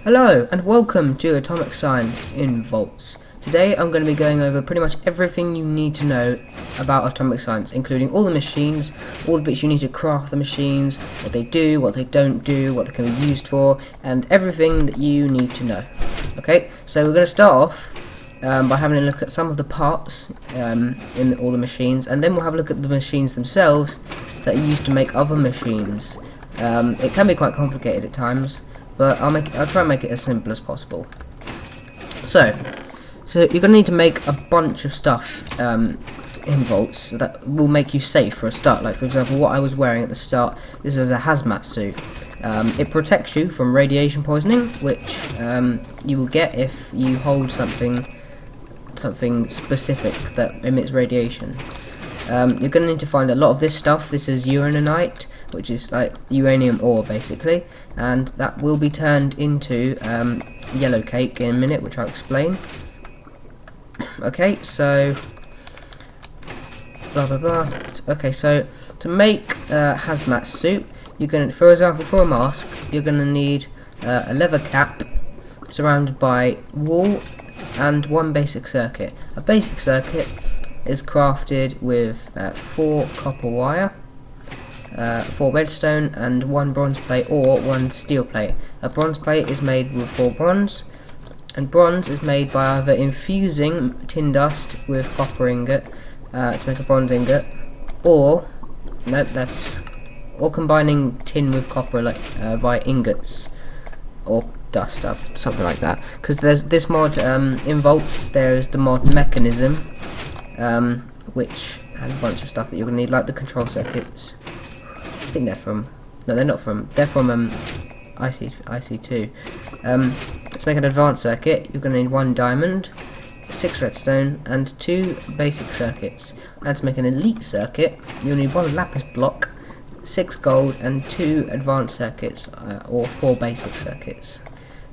Hello and welcome to Atomic Science in Volts. Today I'm going to be going over pretty much everything you need to know about atomic science, including all the machines, all the bits you need to craft the machines, what they do, what they don't do, what they can be used for, and everything that you need to know. Okay, so we're going to start off by having a look at some of the parts in all the machines, and then we'll have a look at the machines themselves that are used to make other machines. It can be quite complicated at times, but I'll try and make it as simple as possible. So you're going to need to make a bunch of stuff in Volts that will make you safe for a start. Like, for example, what I was wearing at the start, this is a hazmat suit. It protects you from radiation poisoning, which you will get if you hold something specific that emits radiation. You're going to need to find a lot of this stuff. This is uraninite, which is like uranium ore basically, and that will be turned into yellow cake in a minute, which I'll explain. Okay, so blah blah blah. Okay, so to make a hazmat suit, you're going to, for example, for a mask, you're going to need a leather cap surrounded by wool and one basic circuit. A basic circuit is crafted with 4 copper wire, 4 redstone, and 1 bronze plate or 1 steel plate. A bronze plate is made with 4 bronze, and bronze is made by either infusing tin dust with copper ingot to make a bronze ingot, or combining tin with copper, like via ingots or dust up, something like that. Because there's this mod in Volts. There's the mod mechanism, which has a bunch of stuff that you're gonna need, like the control circuits. I think they're from. No, they're not from. They're from IC2. To make an advanced circuit, you're going to need 1 diamond, 6 redstone, and 2 basic circuits. And to make an elite circuit, you'll need 1 lapis block, 6 gold, and 2 advanced circuits, or 4 basic circuits.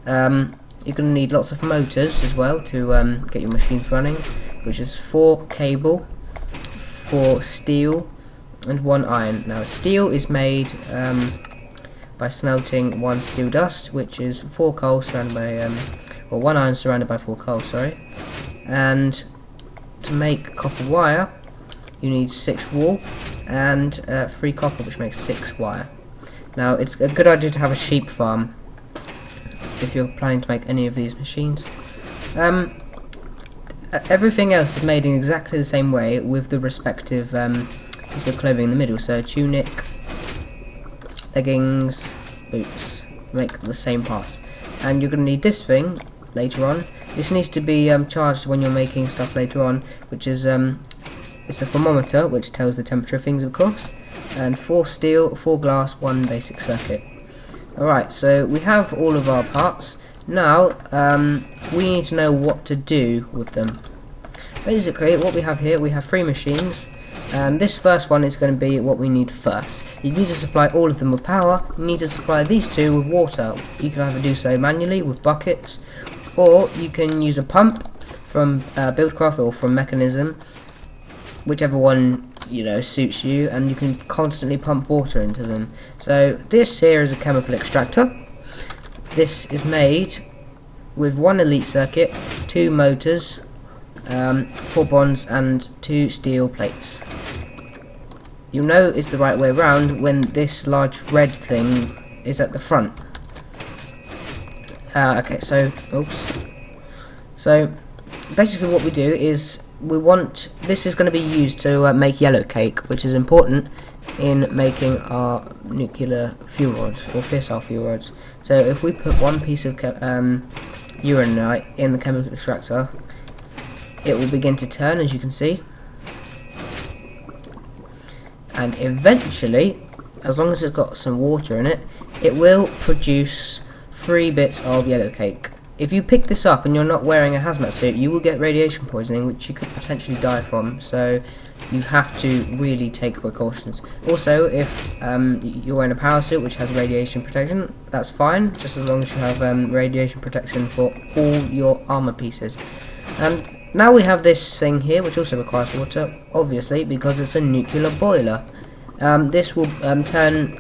You're going to need lots of motors as well to get your machines running, which is 4 cable, 4 steel, and 1 iron. Now, steel is made by smelting 1 steel dust, which is 4 coal surrounded by, 1 iron surrounded by 4 coal, sorry. And to make copper wire, you need 6 wool and 3 copper, which makes 6 wire. Now, it's a good idea to have a sheep farm if you're planning to make any of these machines. Everything else is made in exactly the same way, with the respective piece of clothing in the middle. So tunic, leggings, boots, make the same parts. And you're going to need this thing later on. This needs to be charged when you're making stuff later on, which is it's a thermometer which tells the temperature of things, of course. And 4 steel, 4 glass, 1 basic circuit. Alright, so we have all of our parts. Now we need to know what to do with them. Basically, what we have here, we have 3 machines. And this first one is going to be what we need first. You need to supply all of them with power. You need to supply these 2 with water. You can either do so manually with buckets, or you can use a pump from Buildcraft or from Mechanism, whichever one suits you, and you can constantly pump water into them. So this here is a chemical extractor. This is made with 1 elite circuit, 2 motors, 4 bronze, and 2 steel plates. You'll know it's the right way around when this large red thing is at the front. Okay, so basically what we do is this is going to be used to make yellow cake, which is important in making our nuclear fuel rods or fissile fuel rods. So if we put 1 piece of uraninite in the chemical extractor, it will begin to turn, as you can see, and eventually, as long as it's got some water in it, it will produce 3 bits of yellow cake. If you pick this up and you're not wearing a hazmat suit, you will get radiation poisoning, which you could potentially die from, so you have to really take precautions. Also, if you're wearing a power suit which has radiation protection, that's fine, just as long as you have radiation protection for all your armor pieces. And now we have this thing here, which also requires water, obviously, because it's a nuclear boiler. This will turn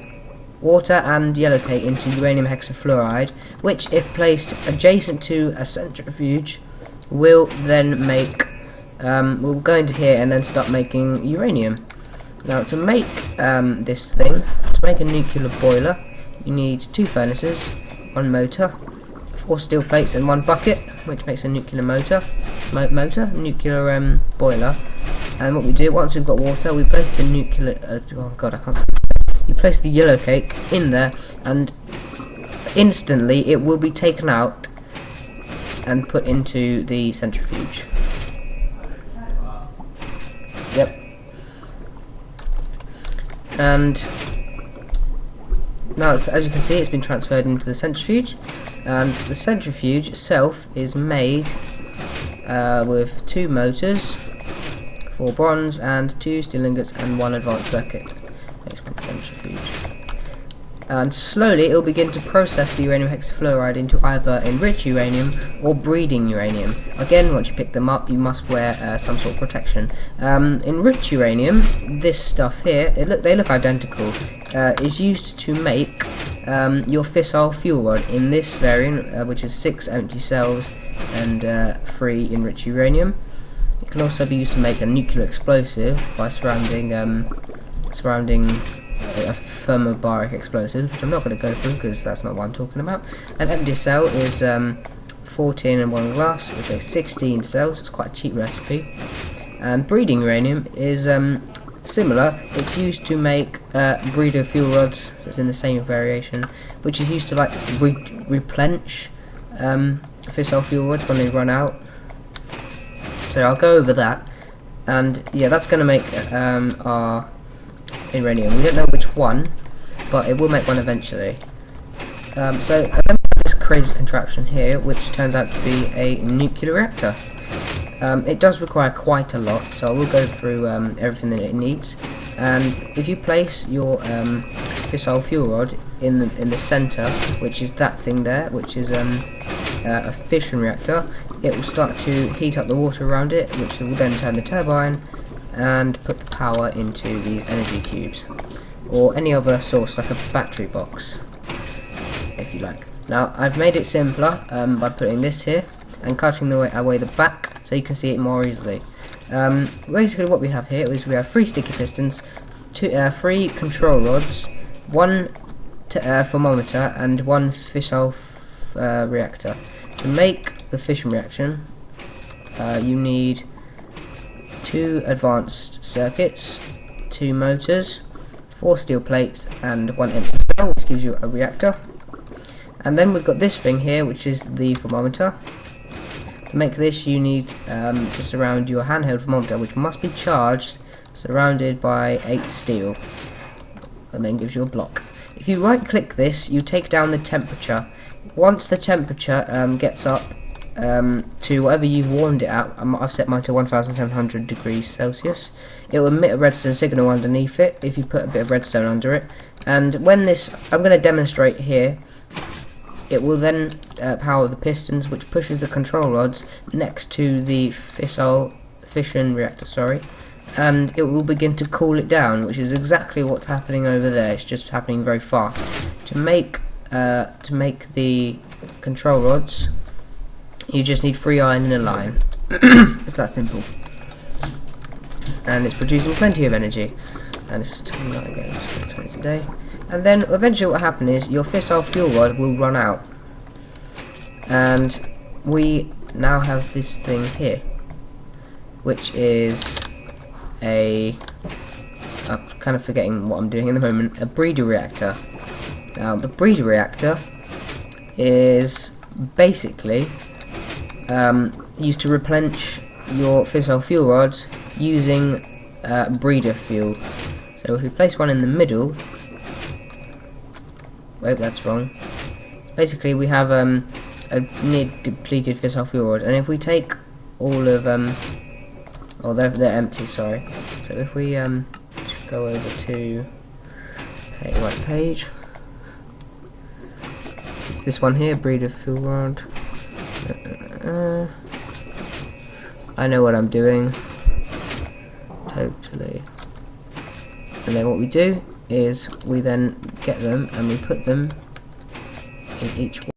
water and yellowcake into uranium hexafluoride, which, if placed adjacent to a centrifuge, will then make we'll go into here and then start making uranium. Now, to make this thing, to make a nuclear boiler, you need 2 furnaces, 1 motor, 4 steel plates and 1 bucket, which makes a nuclear nuclear boiler. And what we do, once we've got water, we place the nuclear oh god, I can't speak. You place the yellow cake in there, and instantly it will be taken out and put into the centrifuge. Yep. And now, as you can see, it's been transferred into the centrifuge, and the centrifuge itself is made with 2 motors, 4 bronze, and 2 steel ingots, and 1 advanced circuit. Makes one centrifuge. And slowly it will begin to process the uranium hexafluoride into either enriched uranium or breeding uranium. Again, once you pick them up, you must wear some sort of protection. Enriched uranium, this stuff here, they look identical, is used to make your fissile fuel rod in this variant, which is 6 empty cells and 3 enriched uranium. It can also be used to make a nuclear explosive by surrounding a thermobaric explosive, which I'm not going to go through because that's not what I'm talking about. An empty cell is 14 and 1 glass, which makes 16 cells. It's quite a cheap recipe. And breeding uranium is similar. It's used to make breeder fuel rods, so it's in the same variation, which is used to like replenish fissile fuel rods when they run out. So I'll go over that, and yeah, that's going to make our uranium. We don't know which one, but it will make one eventually. So I have this crazy contraption here, which turns out to be a nuclear reactor. It does require quite a lot, so I will go through everything that it needs. And if you place your fissile fuel rod in the center, which is that thing there, which is a fission reactor, it will start to heat up the water around it, which will then turn the turbine and put the power into these energy cubes, or any other source like a battery box, if you like. Now, I've made it simpler by putting this here and cutting away the back so you can see it more easily. Basically what we have here is we have 3 sticky pistons, 3 control rods, 1 thermometer and 1 fissile reactor. To make the fission reaction, you need 2 advanced circuits, 2 motors, 4 steel plates and 1 empty cell, which gives you a reactor. And then we've got this thing here, which is the thermometer. To make this, you need to surround your handheld thermometer, which must be charged, surrounded by 8 steel, and then gives you a block. If you right click this, you take down the temperature. Once the temperature gets up to whatever you've warmed it at, I've set mine to 1700 degrees Celsius, it will emit a redstone signal underneath it if you put a bit of redstone under it. And when this, I'm going to demonstrate here, it will then power the pistons, which pushes the control rods next to the fission reactor, and it will begin to cool it down, which is exactly what's happening over there. It's just happening very fast. To make the control rods, you just need 3 iron in a line. It's that simple. And it's producing plenty of energy. And it's turning that again, so 20 a day. And then eventually what will happen is your fissile fuel rod will run out. And we now have this thing here, which is I'm kind of forgetting what I'm doing in the moment, a breeder reactor. Now the breeder reactor is basically used to replenish your fissile fuel rods using breeder fuel. So if we place one in the middle, wait, that's wrong. Basically we have a near depleted fissile fuel rod, and if we take all of oh, they're empty, sorry. So if we go over to right page, it's this one here, breeder fuel rod. I know what I'm doing, totally. And then what we do is we then get them and we put them in each one.